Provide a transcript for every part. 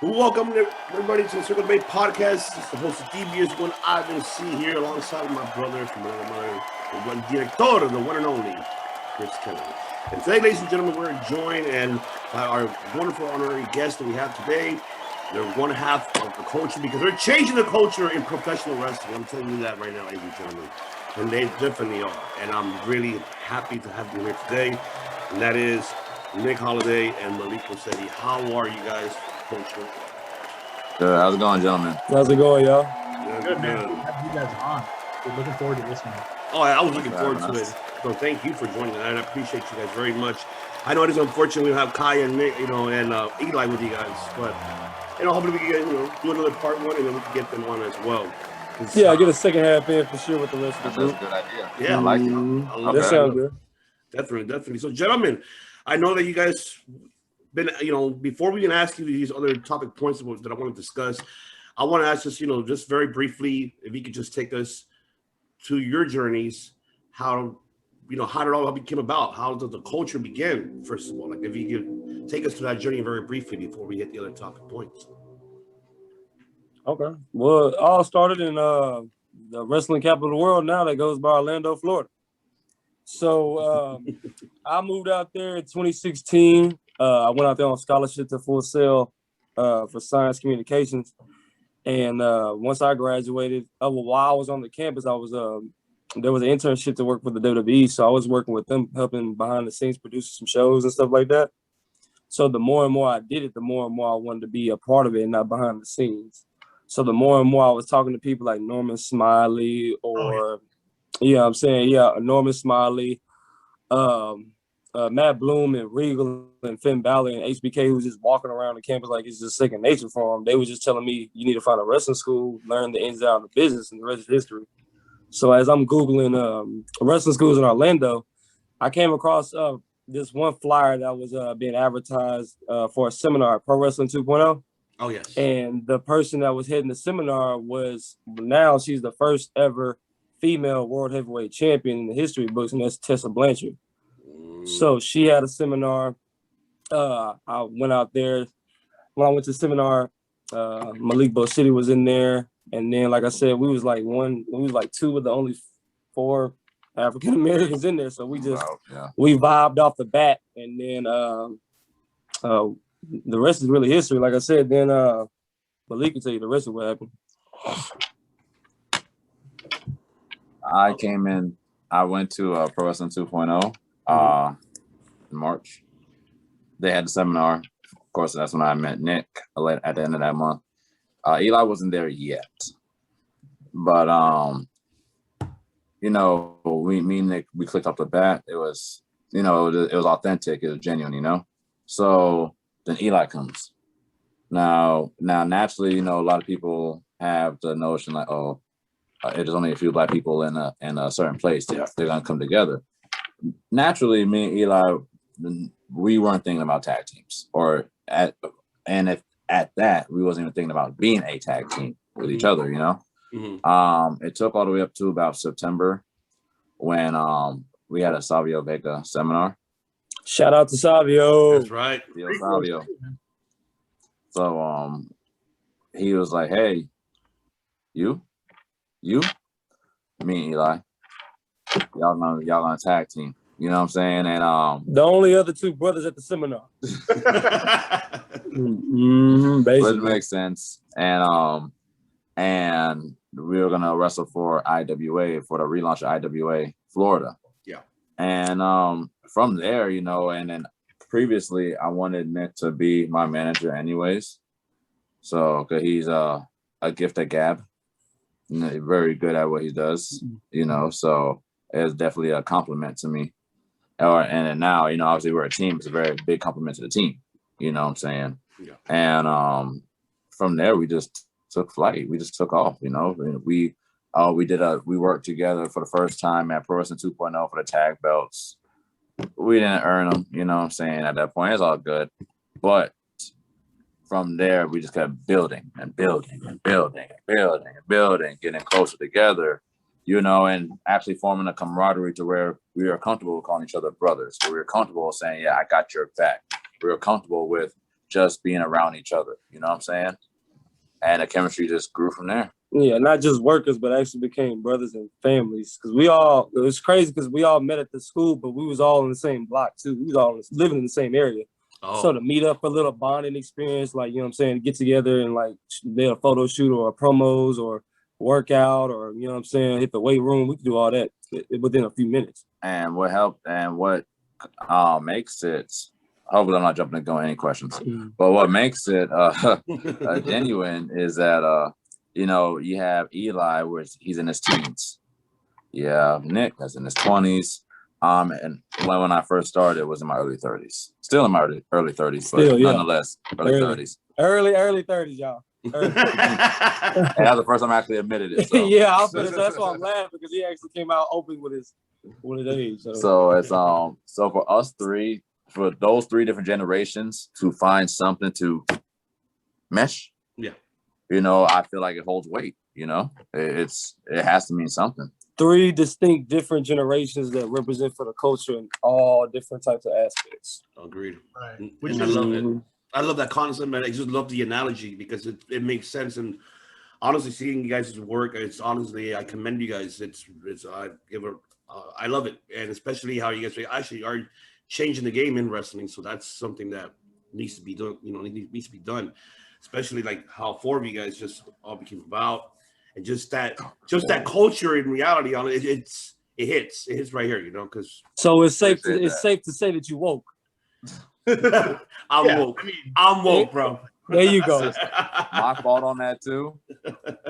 Welcome everybody to the Circle Debate Podcast. It's the host of Devious One Ivan C here alongside my brother from another mother, the one Director, the one and only Chris Kelly. And today, ladies and gentlemen, we're joined by our wonderful honorary guest that we have today. They're one half of the culture because they're changing the culture in professional wrestling. I'm telling you that right now, ladies and gentlemen. And they definitely are. And I'm really happy to have you here today. And that is Nick Holiday and Malik Bosede. How are you guys, culture? Good. How's it going, gentlemen? How's it going, y'all? Good, man. Have you guys on? We're looking forward to this one. Oh, I was looking forward to it. So thank you for joining, and I appreciate you guys very much. I know it is unfortunate we don't have Kiah and Nick, and Eli with you guys, but hopefully we can do another part one, and then we can get them on as well. Yeah, I get a second half in for sure with the rest of the group. That's a good idea. Yeah, I like it. I love that sounds good. Definitely. So, gentlemen, I know that you guys been, before we can ask you these other topic points that I want to discuss, I want to ask just, just very briefly, if you could just take us to your journeys, how did it all become about? How did the culture begin, first of all? Like, if you could take us to that journey very briefly before we hit the other topic points. Okay. Well, it all started in the wrestling capital of the world now that goes by Orlando, Florida. So I moved out there in 2016. I went out there on scholarship to Full Sail for science communications. And once I graduated, while I was on the campus, there was an internship to work with the WWE. So I was working with them, helping behind the scenes, producing some shows and stuff like that. So the more and more I did it, the more and more I wanted to be a part of it and not behind the scenes. So the more and more I was talking to people like Norman Smiley or, Norman Smiley, Matt Bloom and Regal and Finn Balor and HBK, who's just walking around the campus like it's just second nature for them. They were just telling me, you need to find a wrestling school, learn the ins and outs of the business, and the rest is history. So as I'm Googling wrestling schools in Orlando, I came across this one flyer that was being advertised for a seminar, Pro Wrestling 2.0. Oh, yes. And the person that was heading the seminar she's the first ever female world heavyweight champion in the history books, and that's Tessa Blanchard. So she had a seminar. I went out there. When I went to the seminar, Malik Bosede was in there. And then, like I said, we was like two of the only 4 African Americans in there. So we vibed off the bat. And then the rest is really history. Like I said, then Malik can tell you the rest of what happened. I came in. I went to Pro Wrestling 2.0 in March. They had the seminar. Of course, that's when I met Nick at the end of that month. Eli wasn't there yet, but me and Nick, we clicked off the bat. It was, it was authentic. It was genuine, So then Eli comes. Now naturally, a lot of people have the notion like, there's only a few Black people in a certain place. They're gonna come together. Naturally, me and Eli, we weren't thinking about tag teams, if at that, we wasn't even thinking about being a tag team with each other, Mm-hmm. It took all the way up to about September when we had a Savio Vega seminar. Shout out to Savio. That's right. Savio. So he was like, hey, you, me and Eli, y'all gonna tag team. You know what I'm saying? And the only other 2 brothers at the seminar. Basically. It makes sense. And we were gonna wrestle for IWA, for the relaunch of IWA Florida. Yeah. And from there, and then previously I wanted Nick to be my manager anyways. So cause he's a gift at gab. Very good at what he does, so it's definitely a compliment to me. And then now, obviously we're a team. It's a very big compliment to the team. You know what I'm saying? Yeah. And from there, we just took flight. We just took off. We worked together for the first time at Pro Wrestling 2.0 for the tag belts. We didn't earn them. You know what I'm saying? At that point, it's all good. But from there, we just kept building and building and building and building and building, getting closer together. And actually forming a camaraderie to where we were comfortable with calling each other brothers. So we were comfortable saying, yeah, I got your back. We were comfortable with just being around each other. You know what I'm saying? And the chemistry just grew from there. Yeah, not just workers, but actually became brothers and families. Because it was crazy because we all met at the school, but we was all in the same block too. We was all living in the same area. Oh. So to meet up for a little bonding experience, like, you know what I'm saying, get together and like do a photo shoot or promos or workout or, you know what I'm saying, hit the weight room. We could do all that within a few minutes. And what helped and what makes it, hopefully I'm not jumping to go any questions, but what makes it genuine is that, you know, you have Eli, where he's in his teens. You have Nick, that's in his 20s. And when I first started, it was in my early 30s. Still in my early 30s, but nonetheless, early 30s. Early 30s, y'all. And that's the first time I actually admitted it. So. Yeah, that's why I'm laughing, because he actually came out open with his age. So it's so for us three, for those three different generations to find something to mesh. Yeah. You know, I feel like it holds weight. You know, it has to mean something. Three distinct different generations that represent for the culture in all different types of aspects. Agreed. Right. I love it. I love that concept, man. I just love the analogy because it makes sense. And honestly, seeing you guys' work, it's honestly, I commend you guys. I love it. And especially how you guys actually are changing the game in wrestling. So that's something that needs to be done, you know, needs to be done. Especially like how four of you guys just all became about. And just that culture in reality on it, it hits right here, you know. Because so it's safe to say that you woke. I'm woke, bro. There you go. My fault on that too.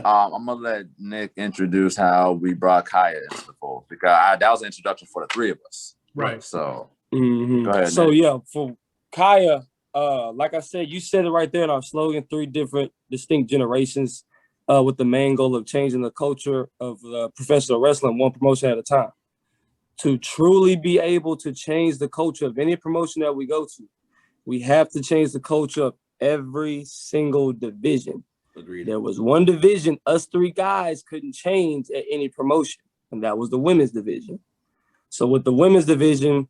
I'm gonna let Nick introduce how we brought Kiah into the fold, because that was an introduction for the three of us. Right. So go ahead. So Nick. yeah, for Kiah, like I said, you said it right there in our slogan: 3 different distinct generations. With the main goal of changing the culture of professional wrestling one promotion at a time. To truly be able to change the culture of any promotion that we go to, we have to change the culture of every single division. Agreed. There was one division us 3 guys couldn't change at any promotion, and that was the women's division. So with the women's division,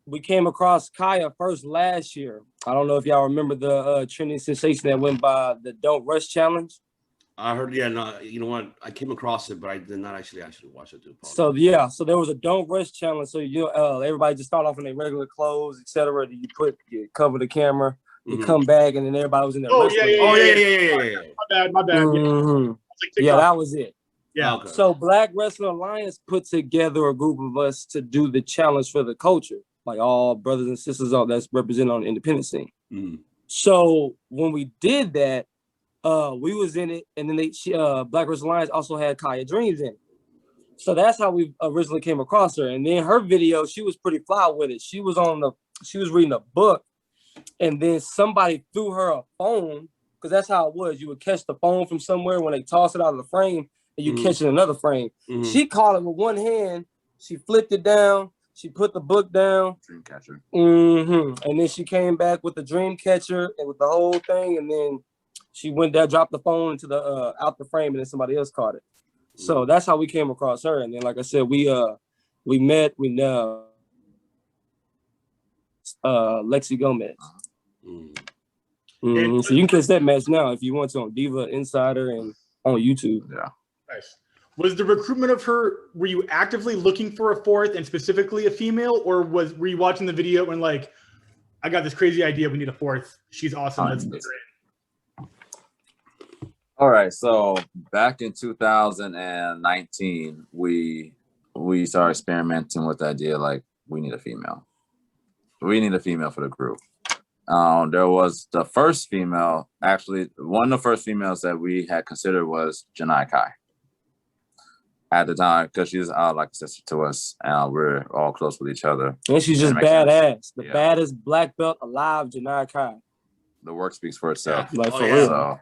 we came across Kiah first last year. I don't know if y'all remember the trending sensation that went by the Don't Rush Challenge. I heard, you know what? I came across it, but I did not actually watch it. So there was a Don't Rush Challenge. So everybody just start off in their regular clothes, etc. You cover the camera, you come back, and then everybody was in their yeah. My bad. Mm-hmm. Yeah, that was it. Yeah. Okay. So Black Wrestling Alliance put together a group of us to do the challenge for the culture, like all brothers and sisters that's represented on the independent scene. Mm-hmm. So when we did that, we was in it, and then Black Wrestling Alliance also had Kiah Dreams in it. So that's how we originally came across her. And then her video, she was pretty fly with it. She was reading a book, and then somebody threw her a phone, because that's how it was. You would catch the phone from somewhere when they toss it out of the frame, and you catch it in another frame. Mm-hmm. She caught it with one hand. She flipped it down. She put the book down. Dreamcatcher. Mm-hmm. And then she came back with the dream catcher and with the whole thing. And then she went there, dropped the phone into the out the frame, and then somebody else caught it. Mm-hmm. So that's how we came across her. And then, like I said, we met Lexi Gomez. Mm-hmm. So you can catch that match now if you want to on Diva Insider and on YouTube. Yeah. Nice. Was the recruitment of her, were you actively looking for a fourth and specifically a female, or were you watching the video and like, I got this crazy idea, we need a fourth. She's awesome. Let's do it. All right. So back in 2019, we started experimenting with the idea like we need a female. We need a female for the group. There was the first female, actually, one of the first females that we had considered was Janai Kai. At the time, because she's like a sister to us, and we're all close with each other. And she's just badass. The baddest black belt alive, Janai Kai. The work speaks for itself. Like for real.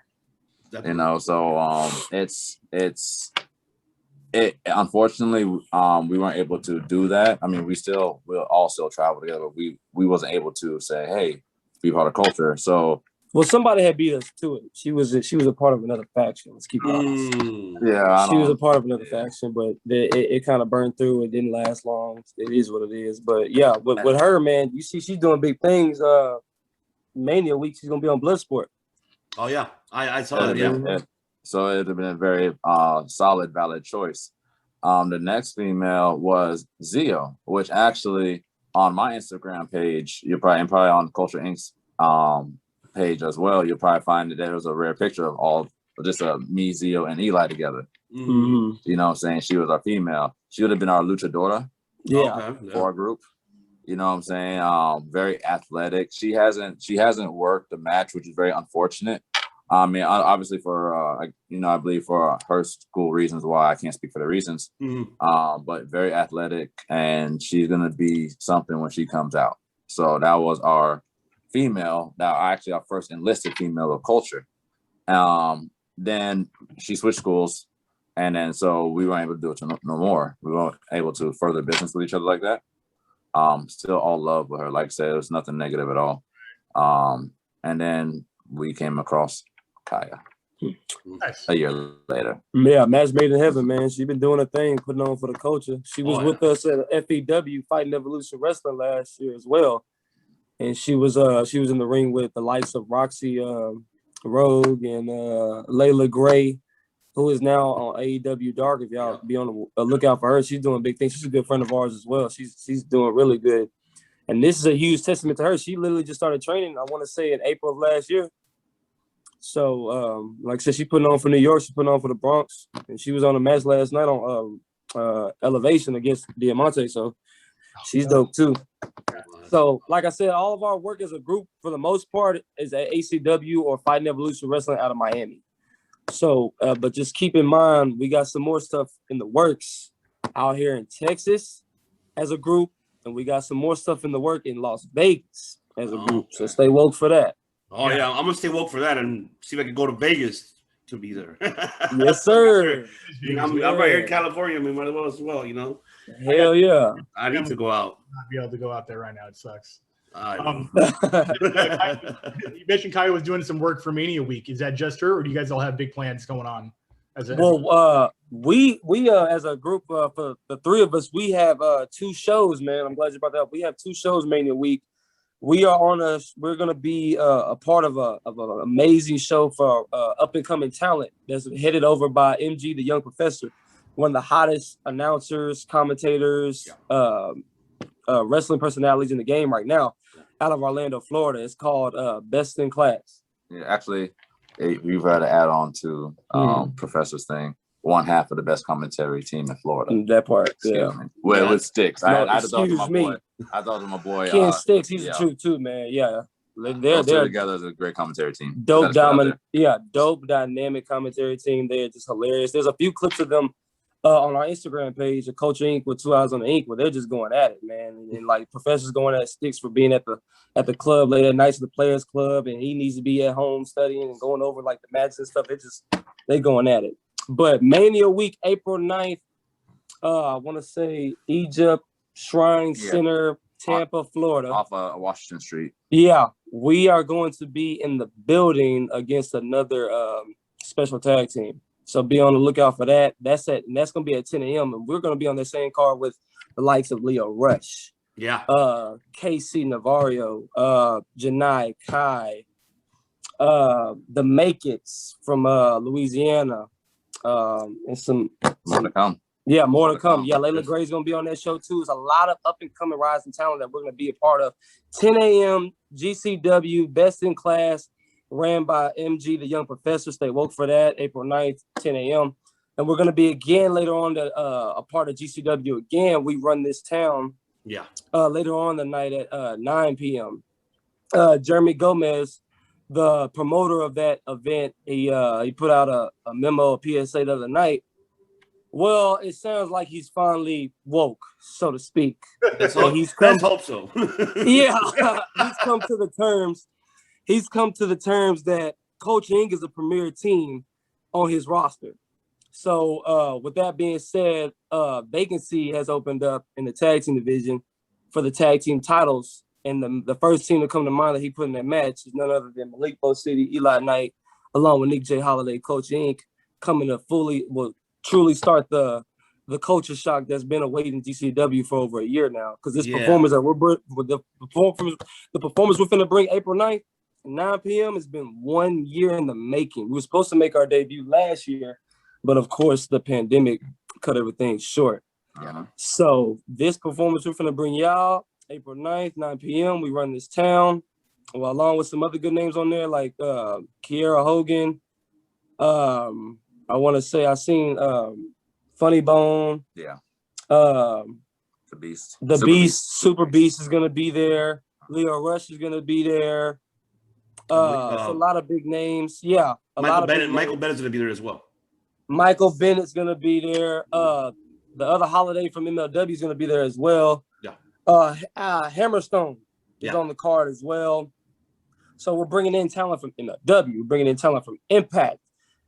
So, you know, so it unfortunately we weren't able to do that. I mean, we'll all still travel together, but we wasn't able to say, hey, be part of culture. So well, somebody had beat us to it. She was a part of another faction. Let's keep it honest. Yeah, she was a part of another faction, but it kind of burned through. It didn't last long. It is what it is. But yeah, with her, man, you see, she's doing big things. Mania week, she's gonna be on Bloodsport. Oh yeah, I saw that. Yeah. So it would have been a very solid, valid choice. The next female was Zio, which actually on my Instagram page, you're probably on Culture Inc.'s page as well. You'll probably find that there was a rare picture of all just me, Zio, and Eli together. Mm-hmm. You know what I'm saying? She was our female. She would have been our luchadora for our group. You know what I'm saying? Very athletic. She hasn't worked the match, which is very unfortunate. I mean, obviously for I believe for her school reasons why I can't speak for the reasons. Mm-hmm. But very athletic, and she's gonna be something when she comes out. So that was our female. Now actually our first enlisted female of Culture. Then she switched schools, and then so we weren't able to do it no more. We weren't able to further business with each other like that. Still all love with her. Like I said, it was nothing negative at all. And then we came across Kiah a year later. Yeah, match made in heaven, man. She been doing a thing, putting on for the culture. She was with us at FEW Fighting Evolution Wrestling last year as well, and she was in the ring with the likes of Roxy Rogue and Layla Gray, who is now on AEW Dark. If y'all be on the lookout for her, she's doing big things. She's a good friend of ours as well. She's doing really good, and this is a huge testament to her. She literally just started training, I want to say, in April of last year. So, like I said, she putting on for New York. She's putting on for the Bronx, and she was on a match last night on Elevation against Diamante. So she's dope too. So, like I said, all of our work as a group, for the most part, is at ACW or Fighting Evolution Wrestling out of Miami. So, but just keep in mind, we got some more stuff in the works out here in Texas as a group, and we got some more stuff in the work in Las Vegas as a group. So stay woke for that. Oh yeah, I'm gonna stay woke for that and see if I can go to Vegas to be there. Yes, sir. I'm right here in California. I mean, might as well, you know. Hell yeah. I need to go out. Not be able to go out there right now. It sucks. I You mentioned Kiah was doing some work for Mania Week. Is that just her, or do you guys all have big plans going on? We as a group, for the three of us, we have 2 shows, man. I'm glad you brought that up. We have 2 shows Mania Week. We're going to be a part of an amazing show for up and coming talent that's headed over by MG, the Young Professor, one of the hottest announcers, commentators, wrestling personalities in the game right now, out of Orlando, Florida. It's called Best in Class. Yeah, actually, we've had to add on to Professor's thing. One half of the best commentary team in Florida. That part, Excuse me. Well, with Sticks. No, I thought of my boy. I thought of my boy. Ken Sticks, he's the truth too, man. Yeah. They're together as a great commentary team. Dope, dynamic commentary team. They're just hilarious. There's a few clips of them on our Instagram page, of Culture Inc. with 2 Eyes on the Ink, where they're just going at it, man. And like Professor's going at Sticks for being at the club late at night to the Players Club, and he needs to be at home studying and going over like the matches and stuff. They going at it. But Mania Week, April 9th, I want to say Egypt Shrine Center, Tampa, Florida. Off of Washington Street. Yeah, we are going to be in the building against another special tag team. So be on the lookout for that. That's going to be at 10 a.m. And we're going to be on the same card with the likes of Leo Rush. Yeah. KC Navarro, Janai Kai, the Make It's from Louisiana. And some more to come. Yeah, more to come. Yeah, Layla Gray's gonna be on that show too. There's a lot of up and coming rising talent that we're gonna be a part of. 10 a.m. GCW Best in Class, ran by MG, the Young Professor. Stay woke for that. April 9th, 10 a.m. And we're gonna be again later on a part of GCW again. We run this town. Yeah. Later on the night at 9 p.m. Jeremy Gomez, the promoter of that event, he put out a memo, a PSA the other night. Well, it sounds like he's finally woke, so to speak. Let's hope so. Yeah, he's come to the terms that Coach Inc. is a premier team on his roster. So with that being said, vacancy has opened up in the tag team division for the tag team titles. And the first team to come to mind that he put in that match is none other than Malik Bosede, Eli Knight, along with Nick J. Holiday, Coach Inc., coming to truly start the culture shock that's been awaiting GCW for over a year now. Because this performance that the performance we're going to bring April 9th, 9 p.m. has been 1 year in the making. We were supposed to make our debut last year, but of course the pandemic cut everything short. Uh-huh. So this performance we're gonna bring y'all April 9th, 9 p.m. We run this town, well, along with some other good names on there like Kiera Hogan. I want to say I seen Funny Bone. Yeah. The Beast. Super Beast is gonna be there. Leo Rush is gonna be there. So a lot of big names. Yeah. Michael Bennett's gonna be there as well. Michael Bennett's gonna be there. The other Holiday from MLW is gonna be there as well. Yeah. Hammerstone is on the card as well. So we're bringing in talent from MLW. We're bringing in talent from Impact.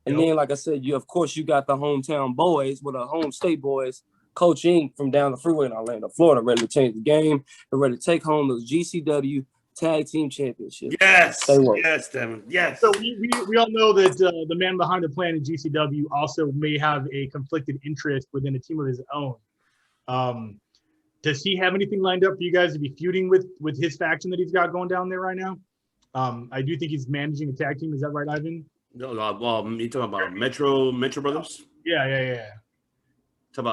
And then, like I said, you got the hometown boys with the home state boys, Coach Inc. from down the freeway in Orlando, Florida, ready to change the game. They're ready to take home those GCW Tag Team Championships. Yes, yes, Devin, yes. So we all know that the man behind the plan in GCW also may have a conflicted interest within a team of his own. Does he have anything lined up for you guys to be feuding with his faction that he's got going down there right now? I do think he's managing a tag team. Is that right, Ivan? No, well, you talking about Metro Brothers? Yeah.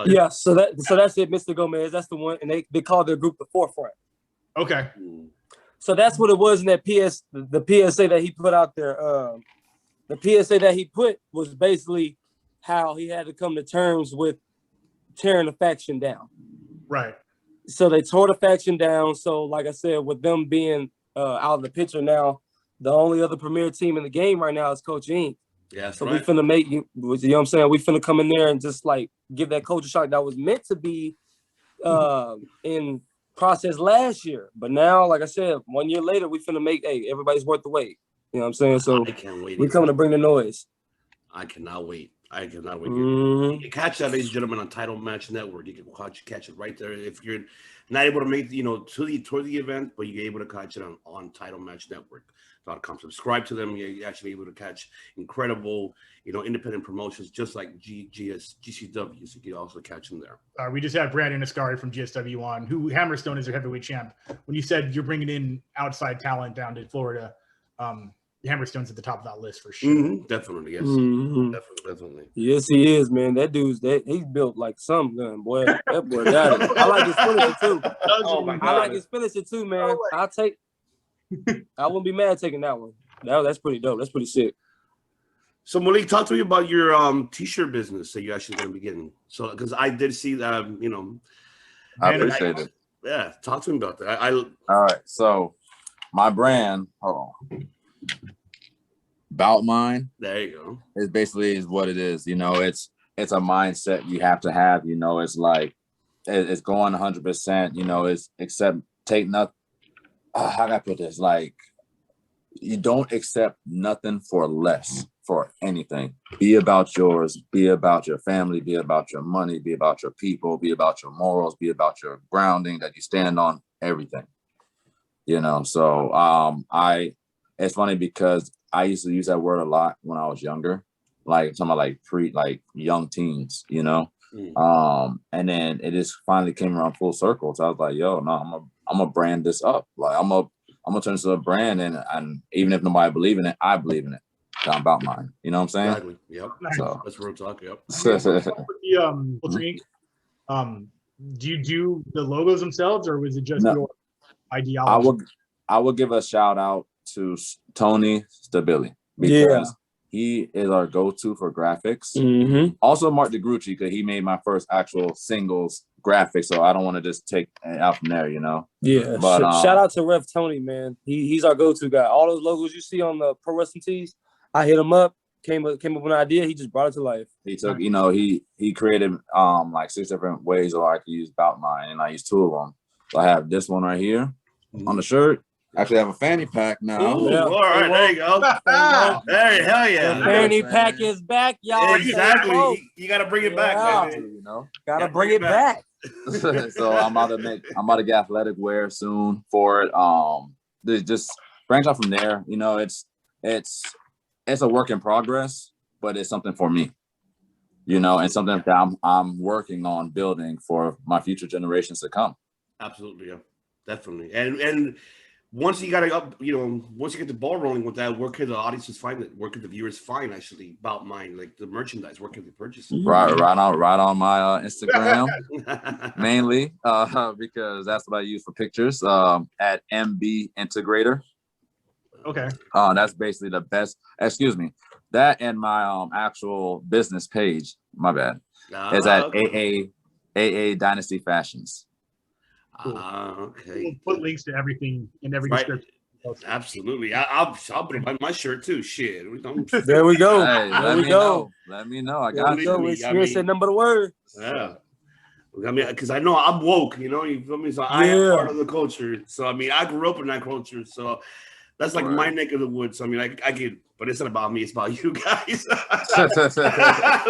Yeah, so that's it, Mr. Gomez. That's the one, and they call their group the Forefront. Okay. So that's what it was in that the PSA that he put out there. The PSA that he put was basically how he had to come to terms with tearing the faction down. Right. So they tore the faction down. So like I said, with them being out of the picture now, the only other premier team in the game right now is Coach Inc. Yeah, so we finna make you know what I'm saying? We finna come in there and just like give that culture shock that was meant to be in process last year. But now, like I said, 1 year later, we finna make everybody's worth the wait. You know what I'm saying? So I can't wait. We're coming to bring the noise. I cannot wait. Mm-hmm. You can catch that, ladies and gentlemen, on Title Match Network. You can catch it right there. If you're not able to make to the event, but you're able to catch it on Title Match Network.com. Subscribe to them. You're actually able to catch incredible, independent promotions just like GCW. So you can also catch them there. We just had Brandon Ascari from GSW on, who Hammerstone is their heavyweight champ. When you said you're bringing in outside talent down to Florida, Hammerstone's at the top of that list for sure. Mm-hmm. Definitely, yes. Mm-hmm. Definitely. Yes, he is, man. That dude's he's built like some gun, boy. That boy got it. I like his finisher too. Oh my God. I like his finisher too, man. I wouldn't be mad taking that one. That's pretty dope. That's pretty sick. So Malik, talk to me about your t-shirt business that you're actually going to be getting. So because I did see that, I appreciate it. Yeah, talk to me about that. All right, so my brand, About Mine. There you go. Is basically what it is. It's a mindset you have to have. It's like it's going 100%. It's except take nothing. How can I put this? Like, you don't accept nothing for less for anything. Be about yours. Be about your family. Be about your money. Be about your people. Be about your morals. Be about your grounding that you stand on. Everything. So it's funny because I used to use that word a lot when I was younger, like talking about like young teens, and then it just finally came around full circle. So I was like, yo, no, I'm gonna brand this up. Like I'm gonna turn this into a brand, and even if nobody believe in it, I believe in it. I'm About Mine. You know what I'm saying? Exactly. Yep. So that's real talk. Yep. Do you do the logos themselves, or was it just your ideology? I would give a shout out to Tony Stabili because he is our go-to for graphics. Mm-hmm. Also Mark DeGrucci, because he made my first actual singles graphic, so I don't want to just take it out from there, Yeah, but shout out to Rev Tony, man. He's our go-to guy. All those logos you see on the pro wrestling tees, I hit him up, came up with an idea, he just brought it to life. He took, he created like 6 different ways where I could use About Mine, and I use 2 of them. So I have this one right here on the shirt. Actually, I have a fanny pack now. Ooh, yeah. All right, there you go. Hey, hell yeah. The fanny pack is back, y'all. Exactly. You got to bring it back, baby. Gotta bring it back. So I'm about to get athletic wear soon for it. Just branch out from there. It's a work in progress, but it's something for me. And something that I'm working on building for my future generations to come. Absolutely, yeah, definitely. And once you got to up, once you get the ball rolling with that, where could the audiences find it? Where could the viewers find actually about mine, like the merchandise? Where can they purchase it? Right on my Instagram, mainly because that's what I use for pictures. At MB Integrator. Okay. That's basically the best. Excuse me. That and my actual business page. My bad. Is at AA Dynasty Fashions. Cool. Okay. We'll put links to everything in every description. Absolutely. I'll put it on my shirt too. Shit. There we go. Hey, there we go. Let me know. I got you. Experience that number of words. Yeah. I mean, because I know I'm woke, you feel me? So I am part of the culture. So, I mean, I grew up in that culture. So that's like my neck of the woods. So, I mean, I get, but it's not about me. It's about you guys. But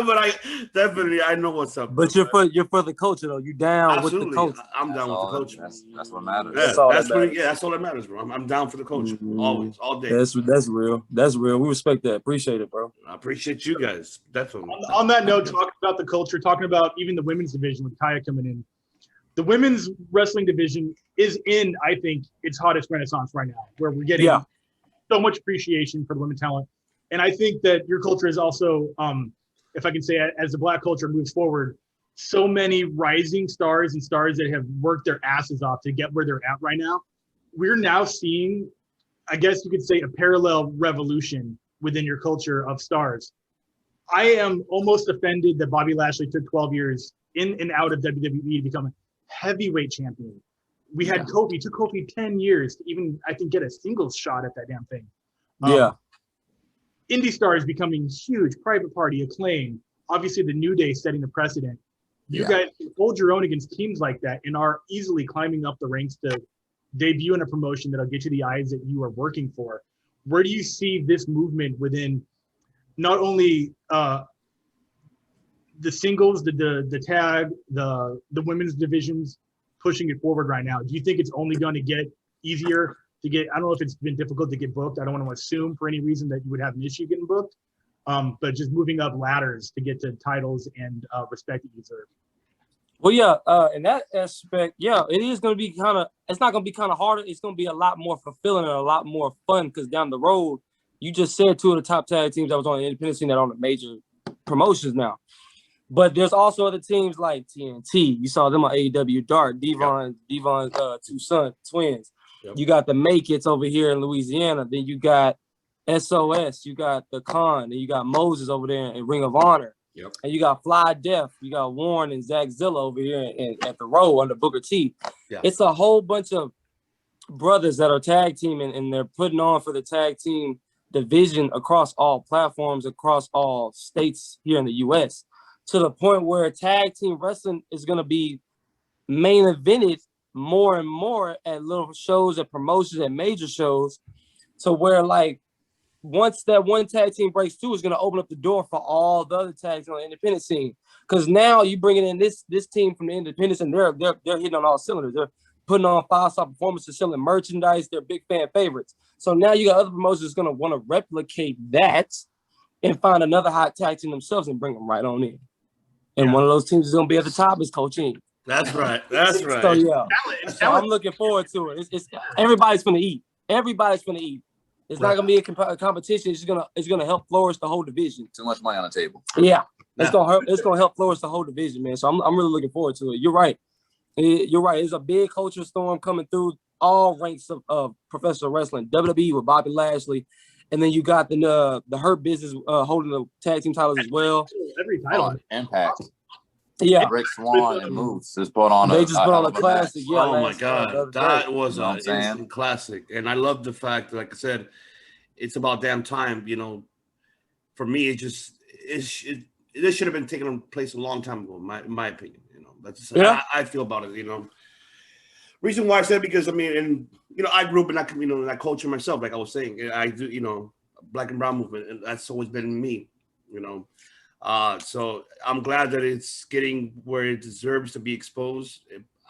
I know what's up. But you're for the culture, though. You down Absolutely. with the culture. I'm down with the culture. That's what matters. Yeah, that's all that matters, bro. I'm down for the culture. Always, all day. That's real. That's real. We respect that. Appreciate it, bro. I appreciate you guys. Definitely. On that note, talking about the culture, talking about even the women's division with Kiah coming in. The women's wrestling division is in, I think, its hottest renaissance right now, where we're getting so much appreciation for the women talent. And I think that your culture is also, if I can say, as the Black culture moves forward, so many rising stars and stars that have worked their asses off to get where they're at right now. We're now seeing, I guess you could say, a parallel revolution within your culture of stars. I am almost offended that Bobby Lashley took 12 years in and out of WWE to become a heavyweight champion. We had Kofi. It took Kofi 10 years to even, I think, get a singles shot at that damn thing. Indie stars becoming huge, Private Party, Acclaim. Obviously, the New Day setting the precedent. You guys hold your own against teams like that and are easily climbing up the ranks to debut in a promotion that'll get you the eyes that you are working for. Where do you see this movement within not only the singles, the tag, the women's divisions, pushing it forward right now? Do you think it's only going to get easier to get? I don't know if it's been difficult to get booked. I don't want to assume for any reason that you would have an issue getting booked, but just moving up ladders to get to titles and respect that you deserve. Well, in that aspect, it is going to be it's not going to be kind of harder. It's going to be a lot more fulfilling and a lot more fun because down the road, you just said two of the top tag teams that was on the independent scene that are on the major promotions now. But there's also other teams like TNT. You saw them on AEW Dark, Devon's two twins. Yep. You got the Make It's over here in Louisiana. Then you got SOS. You got the Con. And you got Moses over there in Ring of Honor. Yep. And you got Fly Def. You got Warren and Zach Zilla over here at the Row under Booker T. Yeah. It's a whole bunch of brothers that are tag teaming, and they're putting on for the tag team division across all platforms, across all states here in the U.S., to the point where tag team wrestling is going to be main evented more and more at little shows, at promotions, at major shows, to where, like, once that one tag team breaks through, it's going to open up the door for all the other tags on the independent scene. Because now you bringing in this team from the independents, and they're hitting on all cylinders. They're putting on 5-star performances, selling merchandise. They're big fan favorites. So now you got other promotions going to want to replicate that and find another hot tag team themselves and bring them right on in. And one of those teams is going to be at the top is Coach Inc. That's right. That's right. So, so I'm looking forward to it. It's everybody's going to eat. Everybody's going to eat. It's not going to be a competition. It's gonna help flourish the whole division. Too much money on the table. Yeah. It's gonna help flourish the whole division, man. So I'm really looking forward to it. You're right. It's a big culture storm coming through all ranks of professional wrestling. WWE with Bobby Lashley, and then you got the Hurt Business holding the tag team titles as well. Every title. Impact. Yeah. Rick Swan and Moose just put on a classic. Yeah. Oh my God, that was an instant classic, and I love the fact that, like I said, it's about damn time. For me, this should have been taking place a long time ago. In my opinion, that's how I feel about it. Reason why I said because I grew up in that in that culture myself. Like I was saying, I do Black and Brown movement, and that's always been me. So I'm glad that it's getting where it deserves to be exposed.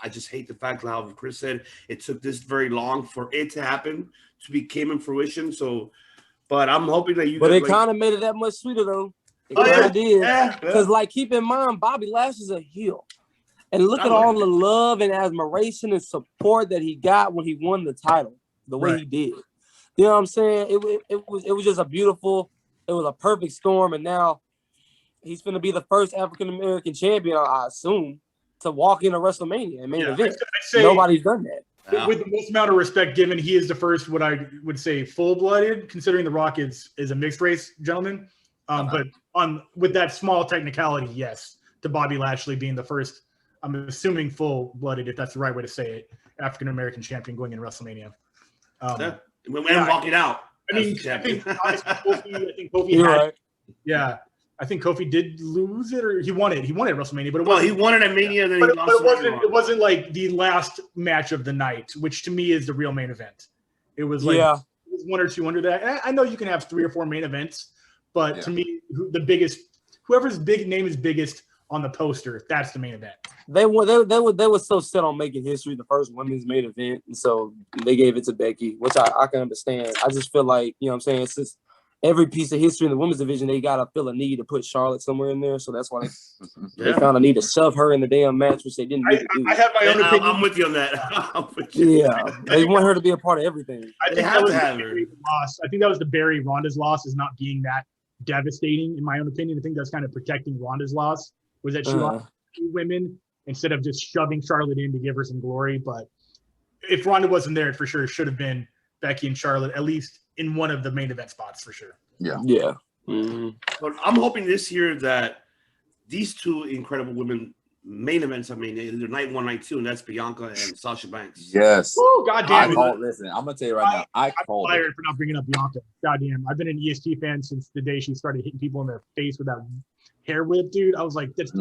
I just hate the fact, how Chris said, it took this very long for it to happen, came in fruition. So, but I'm hoping that But it kind of made it that much sweeter, though. It kind of did. Because, keep in mind, Bobby Lashley's a heel. And look at all the love and admiration and support that he got when he won the title. the way he did. You know what I'm saying? It was just a beautiful, it was a perfect storm, and now he's going to be the first African American champion, I assume, to walk into WrestleMania and main event. I'd say nobody's done that. With the most amount of respect given, he is the first, what I would say, full-blooded, considering The Rock is a mixed race gentleman. But with that small technicality, yes, to Bobby Lashley being the first, I'm assuming full-blooded, if that's the right way to say it, African American champion going into WrestleMania. Walking out. I think Kofi had. Right. Yeah. I think Kofi did lose it, or he won it. He won it at WrestleMania, but he won it at Mania. Then but it wasn't like the last match of the night, which to me is the real main event. It was like it was one or two under that. And I know you can have 3 or 4 main events, but to me, whoever's big name is biggest on the poster, that's the main event. They were so set on making history, the first women's main event, and so they gave it to Becky, which I can understand. I just feel like, you know what I'm saying, since every piece of history in the women's division, they gotta feel a need to put Charlotte somewhere in there. So that's why they found a need to shove her in the damn match, which they didn't really do. I have my own opinion. I'm with you on that. They want her to be a part of everything. I think that was the loss. I think that was the Barry Ronda's loss, is not being that devastating, in my own opinion. I think that's kind of protecting Ronda's loss, was that she lost 2 women instead of just shoving Charlotte in to give her some glory. But if Ronda wasn't there, it for sure should have been Becky and Charlotte, at least in one of the main event spots for sure. Yeah. Mm-hmm. But I'm hoping this year that these 2 incredible women main events, I mean, either night 1, night 2, and that's Bianca and Sasha Banks. Yes. Oh, goddamn. Listen, I'm going to tell you right now. I'm fired for not bringing up Bianca. Goddamn. I've been an EST fan since the day she started hitting people in their face with that hair whip, dude. I was like, that's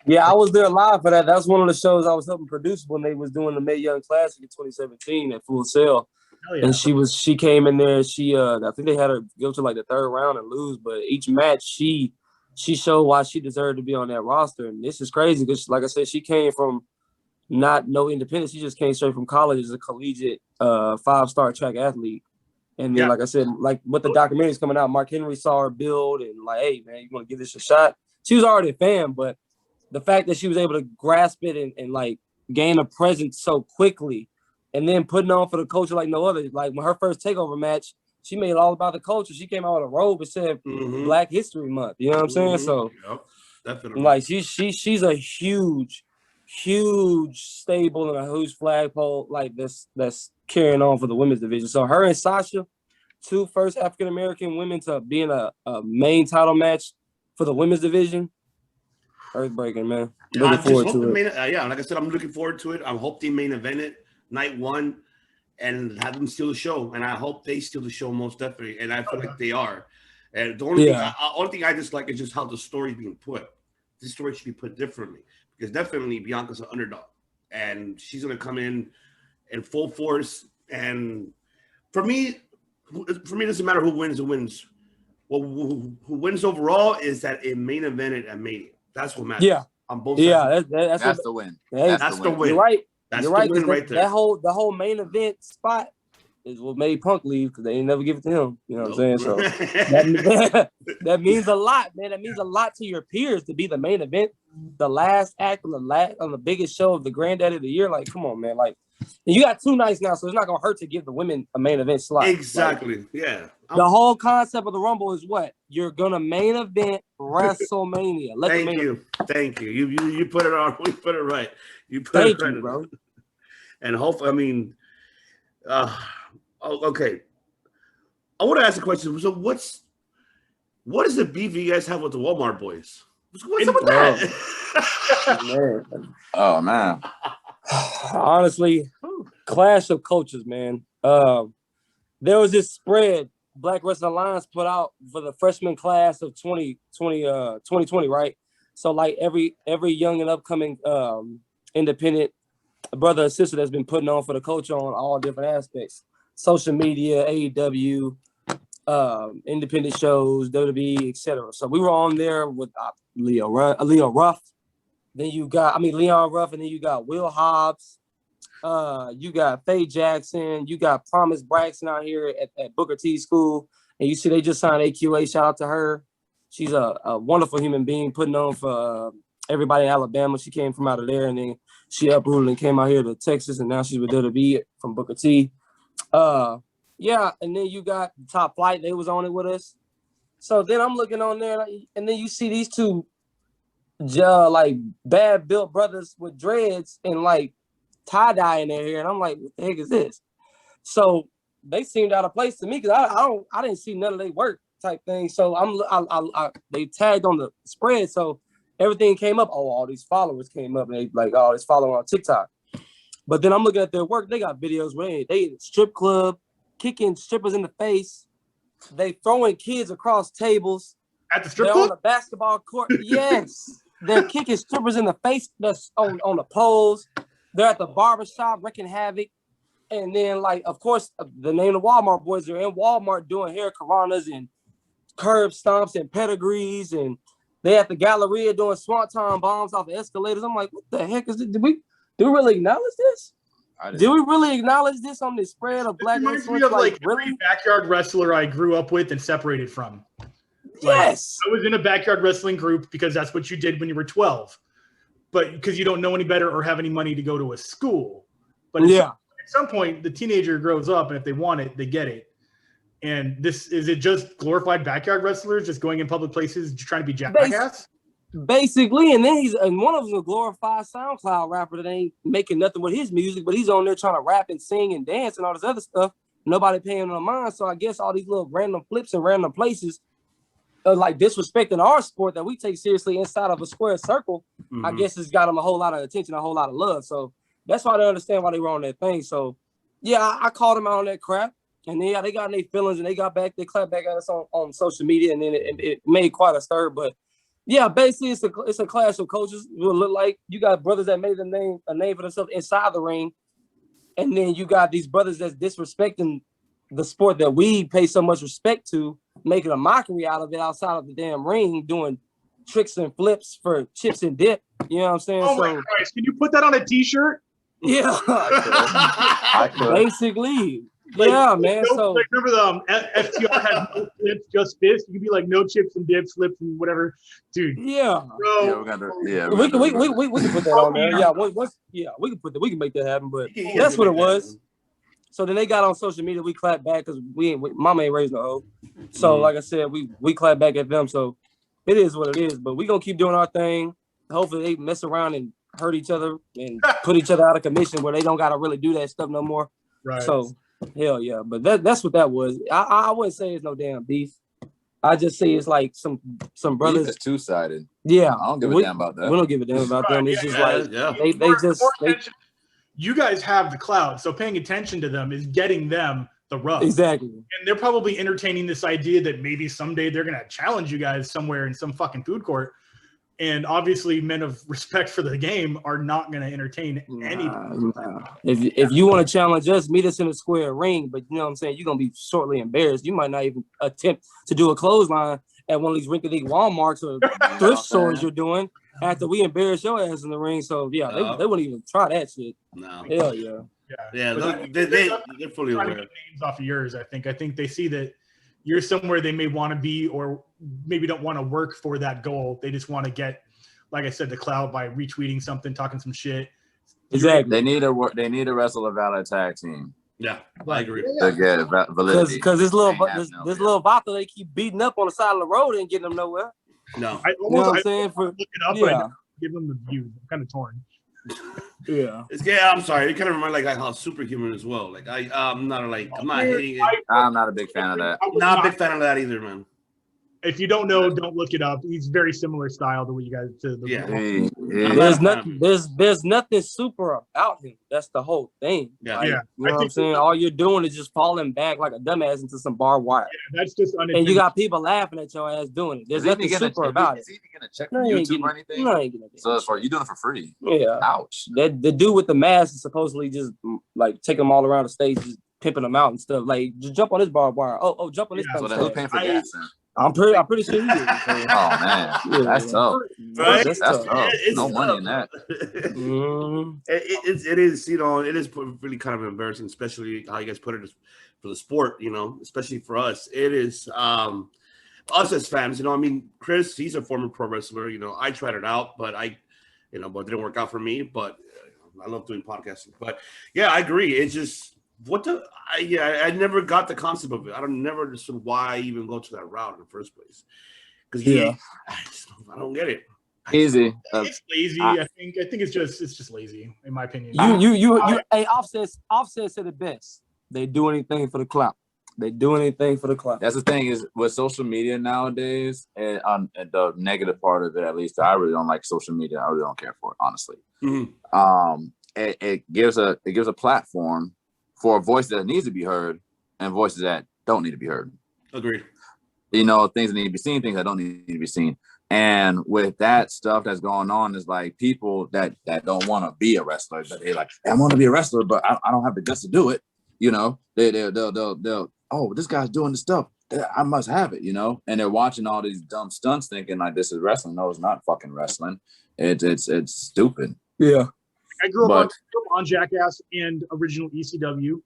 Yeah, I was there live for that. That's one of the shows I was helping produce when they was doing the Mae Young Classic in 2017 at Full Sail. Yeah. And she came in there. She I think they had her go to like the 3rd round and lose, but each match she showed why she deserved to be on that roster. And this is crazy because, like I said, she came from no independence. She just came straight from college as a collegiate 5-star track athlete. And then, like I said, like with the documentaries coming out, Mark Henry saw her build and like, hey man, you want to give this a shot? She was already a fan, but the fact that she was able to grasp it and like gain a presence so quickly and then putting on for the culture like no other. Like when her first takeover match, she made it all about the culture. She came out with a robe and said Black History Month. You know what I'm saying? So definitely. Like she's a huge stable and a huge flagpole like that's carrying on for the women's division. So her and Sasha, 2 first African American women to be in a main title match for the women's division. Earth-breaking, man. Looking forward to it. Like I said, I'm looking forward to it. I hope they main event it night 1 and have them steal the show. And I hope they steal the show most definitely. And I feel like they are. And the only thing I dislike is just how the story's being put. This story should be put differently because definitely Bianca's an underdog, and she's gonna come in full force. And for me, it doesn't matter who wins. Who wins? Well, who wins overall is that it main evented at Mania. That's what matters. Yeah. On both sides. Yeah, that's the win. That's the win. You're right. That's You're the right. win right there. The whole main event spot is what made Punk leave because they ain't never give it to him. You know what I'm saying? So that means a lot, man. That means a lot to your peers to be the main event, the last act on the biggest show of the granddaddy of the year. Like, come on, man. Like, and you got 2 nights now, so it's not gonna hurt to give the women a main event slot. Exactly. Like, yeah. The whole concept of the Rumble is what? You're gonna main event WrestleMania. Thank you. You put it on. You put it right. Thank you, bro. And hopefully, I mean, okay. I want to ask a question. So, what does the beef you guys have with the Walmart boys? What's up with that? Man. Oh man. Honestly, clash of cultures, man. There was this spread Black Wrestling Alliance put out for the freshman class of 2020, right? So like every young and upcoming independent brother or sister that's been putting on for the culture on all different aspects, social media, AEW, independent shows, WWE, etc. So we were on there with Leo Ruff. Then you got, Leon Ruff, and then you got Will Hobbs. You got Faye Jackson. You got Promise Braxton out here at Booker T School. And you see they just signed AQA. Shout out to her. She's a wonderful human being putting on for everybody in Alabama. She came from out of there. And then She uprooted and came out here to Texas, and now she's with WWE from Booker T. Yeah, and then you got Top Flight. They was on it with us. So then I'm looking on there, and then you see these two like bad built brothers with dreads and like tie-dye in their hair, and I'm like, what the heck is this? So they seemed out of place to me because I didn't see none of their work type thing. So they tagged on the spread, so everything came up. Oh, all these followers came up, and they like, oh, this follower on TikTok. But then I'm looking at their work. They got videos where they in a strip club, kicking strippers in the face. They throwing kids across tables. At the strip They're club? on the basketball court. Yes. They're kicking strippers in the face that's on the poles. They're at the barbershop wreaking havoc. And then, like, of course, the name of Walmart boys are in Walmart doing hair coronas and curb stomps and pedigrees. And they at the Galleria doing swanton bombs off the escalators. I'm like, what the heck is this? Do we really acknowledge this? Do we really acknowledge this on this spread of black influence? influence? Me of like really? every backyard wrestler I grew up with and separated from. Yes. I was in a backyard wrestling group because that's what you did when you were 12. But because you don't know any better or have any money to go to a school. But at some point, the teenager grows up, and if they want it, they get it. And is it just glorified backyard wrestlers just going in public places trying to be jackass? Basically, and then one of them a glorified SoundCloud rapper that ain't making nothing with his music, but he's on there trying to rap and sing and dance and all this other stuff. Nobody paying no mind. So I guess all these little random flips and random places like disrespecting our sport that we take seriously inside of a square circle, I guess it's got them a whole lot of attention, a whole lot of love. So that's why they understand why they were on that thing. So yeah, I called them out on that crap. And then they got in their feelings and they clapped back at us on social media, and then it made quite a stir. But yeah, basically it's a clash of cultures. It will look like you got brothers that made a name for themselves inside the ring, and then you got these brothers that's disrespecting the sport that we pay so much respect to, making a mockery out of it outside of the damn ring, doing tricks and flips for chips and dip. You know what I'm saying? Oh my Christ! Can you put that on a T-shirt? Yeah, I could. basically. Yeah, man. So remember the FTR had no flips, just fist. You could be like no chips and dips, flips and whatever, dude. Yeah, bro. We can put that on there. Yeah, we can put that. We can make that happen. But that's what it was. So then they got on social media. We clapped back because mama ain't raised no hoe. So like I said, we clapped back at them. So it is what it is. But we gonna keep doing our thing. Hopefully they mess around and hurt each other and put each other out of commission where they don't gotta really do that stuff no more. Right. So. Hell yeah, but that's what that was. I wouldn't say it's no damn beef. I just say it's like some brothers. It's two-sided. Yeah, I don't give a damn about that. We don't give a damn about them. It's just like they you guys have the clout, so paying attention to them is getting them the rub. Exactly. And they're probably entertaining this idea that maybe someday they're gonna challenge you guys somewhere in some fucking food court. And obviously, men of respect for the game are not going to entertain anybody. If you want to challenge us, meet us in a square ring. But you know what I'm saying? You're going to be shortly embarrassed. You might not even attempt to do a clothesline at one of these rinky-dink Walmarts or thrift stores you're doing after we embarrass your ass in the ring. So, yeah, they wouldn't even try that shit. No. Hell yeah. Yeah, they're fully aware. Names off of yours, I think. I think they see that you're somewhere they may want to be or maybe don't want to work for that goal. They just want to get, like I said, the clout by retweeting something, talking some shit. Exactly. They need to wrestle a valid tag team. Yeah, I agree. To get validity. Because this little Vata, they keep beating up on the side of the road and getting them nowhere. No. I You know what I'm saying? look it up, but I give them the views. I'm kind of torn. Yeah. I'm sorry. It kind of reminds me like how Superhuman as well. Like I'm not hating it. I'm not a big fan of that. Not a big fan of that either, man. If you don't know, don't look it up. He's very similar style to what you guys to the There's nothing super about him. That's the whole thing. Yeah. Like, you know what I'm saying? All you're doing is just falling back like a dumbass into some barbed wire. Yeah, that's just and you got people laughing at your ass doing it. There's nothing super about it. Is he even gonna check for YouTube or anything? No, ain't getting so it's for you doing it for free. Yeah. Ouch. The dude with the mask is supposedly just like taking them all around the stage, just pimping them out and stuff. Like, just jump on this barbed wire. Oh, jump on this. So who's paying for gas? I'm pretty sure he did. Oh man, that's tough. Right? That's tough. No money in that. It is, you know, it is really kind of embarrassing, especially how you guys put it for the sport, you know, especially for us. It is us as fans, you know. I mean, Chris, he's a former pro wrestler. You know, I tried it out, but it didn't work out for me. But I love doing podcasting. But yeah, I agree. It's just I never got the concept of it. I never understood why even go to that route in the first place. Because I don't get it. Easy. It's lazy. I think it's just lazy, in my opinion. Hey, Offset said it best. They do anything for the clout. That's the thing is with social media nowadays, and the negative part of it, at least I really don't like social media. I really don't care for it, honestly. Mm-hmm. It gives a platform for a voice that needs to be heard and voices that don't need to be heard. Agreed. You know, things that need to be seen, things that don't need to be seen. And with that stuff that's going on, is like people that don't want to be a wrestler, but they're like, I want to be a wrestler, but I don't have the guts to do it. You know, they'll oh, this guy's doing the stuff, I must have it. You know, and they're watching all these dumb stunts, thinking like this is wrestling. No, it's not fucking wrestling. It's stupid. Yeah. I grew up on Jackass and original ECW,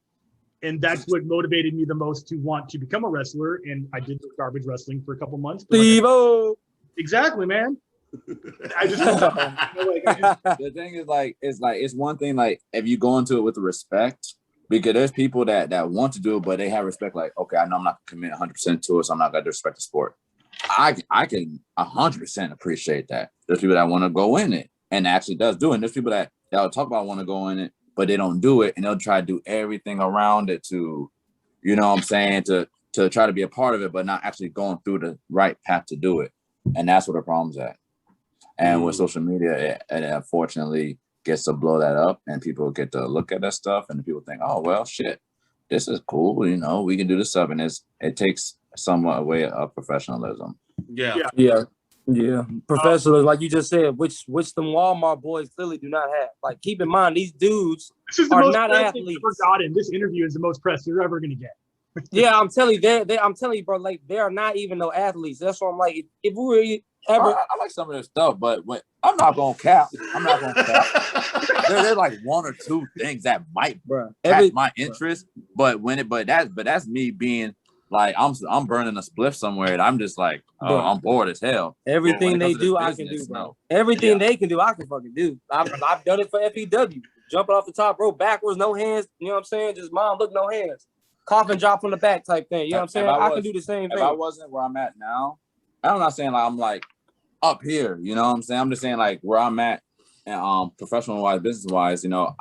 and that's what motivated me the most to want to become a wrestler. And I did garbage wrestling for a couple months. Steve-O! Exactly, man. I just the thing is it's one thing like if you go into it with respect, because there's people that want to do it, but they have respect. Like, okay, I know I'm not gonna commit 100% to it, so I'm not gonna disrespect the sport. I can 100% appreciate that. There's people that want to go in it and actually does do it. And there's people that'll talk about want to go in it, but they don't do it, and they'll try to do everything around it to, you know what I'm saying, to try to be a part of it, but not actually going through the right path to do it. And that's where the problem's at. And with social media, it unfortunately gets to blow that up, and people get to look at that stuff, and people think, oh, well, shit, this is cool. You know, we can do this stuff. And it takes somewhat away of professionalism. Yeah. Professionals, like you just said, which them Walmart boys clearly do not have. Like, keep in mind, these dudes are not athletes. This interview is the most press you're ever going to get. Yeah, I'm telling you, bro, like, they are not even no athletes. That's why I'm like, if we were ever... I like some of their stuff, but I'm not going to cap. There's like one or two things that might catch my interest, but that's me being like, I'm burning a spliff somewhere, and I'm just like, I'm bored as hell. Everything they do, I can do, bro. Everything they can do, I can fucking do. I've done it for FEW. Jumping off the top rope backwards, no hands. You know what I'm saying? Just mom, look, no hands. Coffin drop from the back type thing. You know what I'm saying? I can do the same thing. If I wasn't where I'm at now, I'm not saying like I'm like up here. You know what I'm saying? I'm just saying like where I'm at, professional wise, business wise. You know,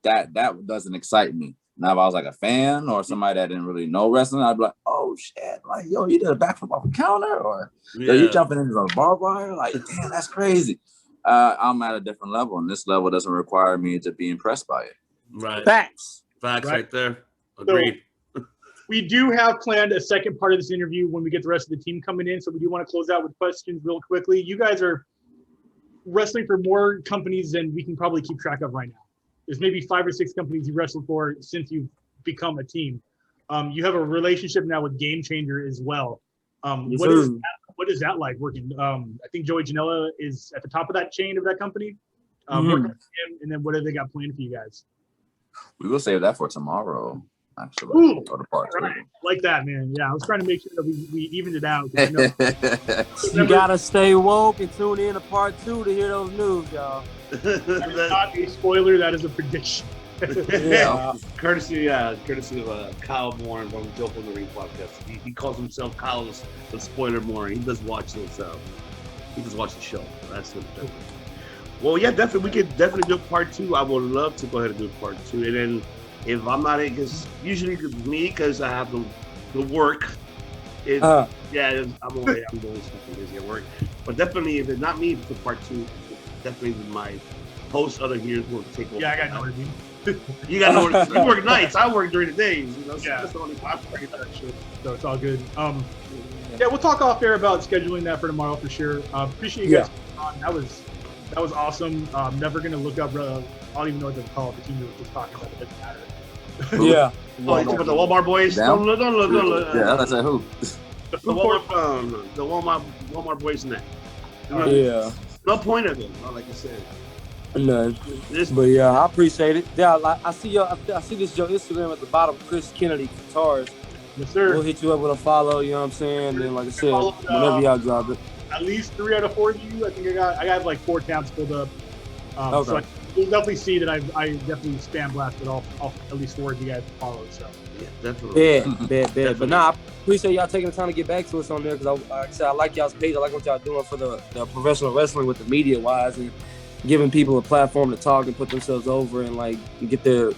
that doesn't excite me. Now, if I was like a fan or somebody that didn't really know wrestling, I'd be like, oh shit, like yo, you did a backflip off a counter, or yo, you jumping into a barbed wire, like damn, that's crazy. I'm at a different level, and this level doesn't require me to be impressed by it. Right. Facts right there. Agreed. So, we do have planned a second part of this interview when we get the rest of the team coming in. So we do want to close out with questions real quickly. You guys are wrestling for more companies than we can probably keep track of right now. There's maybe 5 or 6 companies you wrestled for since you've become a team. You have a relationship now with Game Changer as well. What is that like working? I think Joey Janela is at the top of that chain of that company. Working with him, and then what have they got planned for you guys? We will save that for tomorrow, actually. Ooh, right. Like that, man. Yeah, I was trying to make sure that we evened it out. You gotta stay woke and tune in to part 2 to hear those news, y'all. That is not a spoiler. That is a prediction. Courtesy of Kyle Moore from Joke on the Ring podcast. He calls himself Kyle the Spoiler Moore. He does watch this. He does watch the show. That's the difference. Well, yeah, definitely. We could definitely do part 2. I would love to go ahead and do part 2. And then if I'm not in, because usually me, because I have the work. I'm away. I'm doing something busy at work. But definitely, if it's not me for part 2, definitely my host other years will take over. Yeah, I got no idea. You got no order. You work nights. I work during the days. You know, so yeah. that's the only time I get that shit. So it's all good. Yeah, we'll talk off air about scheduling that for tomorrow for sure. Appreciate you guys coming on. That was awesome. Never gonna look up. I don't even know what to call it. The team we were just talking about. It doesn't matter. Yeah. Oh, you talking about the Walmart boys? Don't look. Yeah, that's a who. The Walmart boys and that. Yeah. No point of it. Like I said. No. But yeah, I appreciate it. Yeah, I see this your Instagram at the bottom, Chris Kennedy Guitars. Yes, sir. We'll hit you up with a follow. You know what I'm saying? And then, like I said, whenever y'all drop it. At least 3 out of 4 of you. I think I got like 4 tabs filled up. Okay. So you'll definitely see that I definitely spam blasted all at least 4 of you guys to follow. So Yeah, definitely. Bad. But nah, I appreciate y'all taking the time to get back to us on there because like I said, I like y'all's page. I like what y'all doing for the professional wrestling with the media wise and giving people a platform to talk and put themselves over and like get their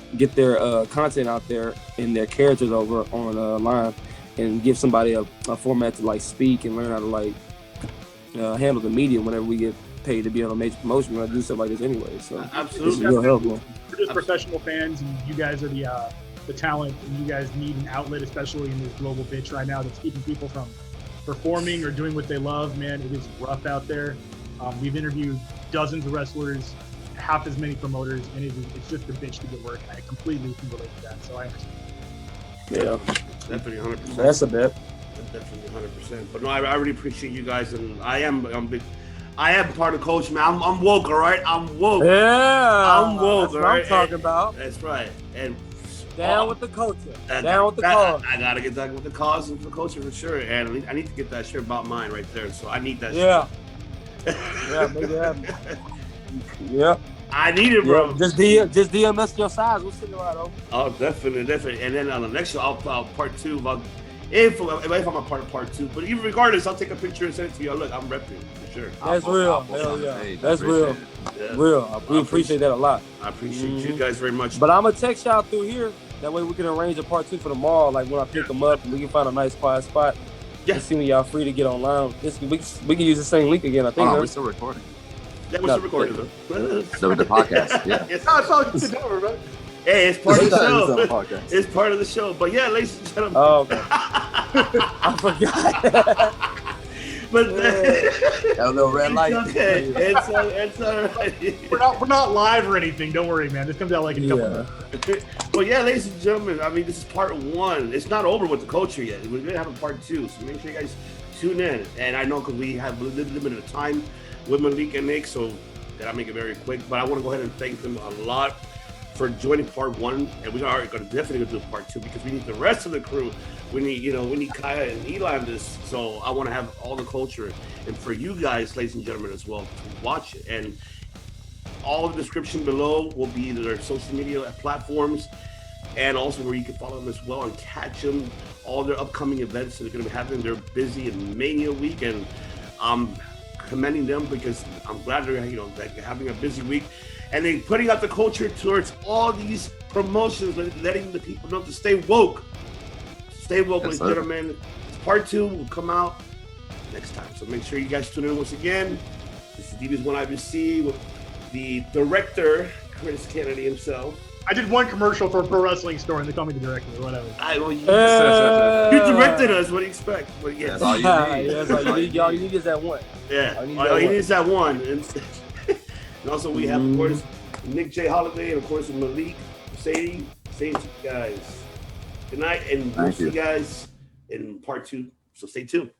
content out there and their characters over on line and give somebody a format to like speak and learn how to like handle the media whenever we get paid to be on a major promotion. We're gonna do stuff like this anyway. So absolutely, this is real helpful. We're just professional fans, and you guys are the talent, and you guys need an outlet, especially in this global bitch right now that's keeping people from performing or doing what they love. Man, it is rough out there. We've interviewed dozens of wrestlers, half as many promoters, and it's just a bitch to get work. And I completely can relate to that, so I understand. Yeah, definitely 100%. That's a bet. Definitely 100%. But no, I really appreciate you guys, and I am part of the coach, man. I'm woke, all right. I'm woke. Yeah, I'm woke. That's what I'm talking about. That's right. And down with the culture. Down with the cause. I gotta get down with the cause and the culture for sure. And I need to get that shirt about mine right there. So I need that. Yeah. Shirt. Yeah, make it happen. Yeah. I need it, bro. Yeah, just DM us your size. We'll send it right over. Oh, definitely. And then on the next show, I'll part 2 about if I'm a part 2. But even regardless, I'll take a picture and send it to you. Look, I'm repping for sure. That's real. Hell yeah. That's real. Yeah. Real. We appreciate that a lot. I appreciate you guys very much. But I'm gonna text y'all through here. That way we can arrange a part 2 for tomorrow. Like when I pick them up, and we can find a nice quiet spot. Yeah. And see when y'all free to get online. We can use the same link again. I think. We're still recording. Yeah, we're still recording though. So the podcast, yeah. It's all good over, bro. Hey, it's part of the show. Podcast. It's part of the show. But yeah, ladies and gentlemen. Oh, okay. I forgot. But That little red light. it's okay. It's all right. We're not live or anything. Don't worry, man. This comes out like in a couple minutes. Well, yeah, ladies and gentlemen, I mean, this is part 1. It's not over with the culture yet. We're going to have a part 2, so make sure you guys tune in. And I know because we have a little bit of time with Malik and Nick, so that I'll make it very quick. But I want to go ahead and thank them a lot for joining part 1, and we are going to definitely do part 2 because we need the rest of the crew. We need Kiah and Eli on this. So I want to have all the culture, and for you guys, ladies and gentlemen, as well, to watch it. And all the description below will be their social media platforms, and also where you can follow them as well and catch them. All their upcoming events that are going to be happening. They're busy in Mania week, and I'm commending them because I'm glad they're having a busy week. And then putting out the culture towards all these promotions, letting the people know to stay woke. Stay woke, ladies and gentlemen. Part 2 will come out next time. So make sure you guys tune in once again. This is DB's One IBC with the director, Chris Kennedy himself. I did one commercial for a pro wrestling store, and they call me the director or whatever. You directed us. What do you expect? But yeah, That's all you need. That's all you need is that one. Yeah, all you need is that one. And also we have, of course, Nick J. Holiday, and of course Malik Bosede. Saying to you guys, good night, and we'll see you guys in part 2. So stay tuned.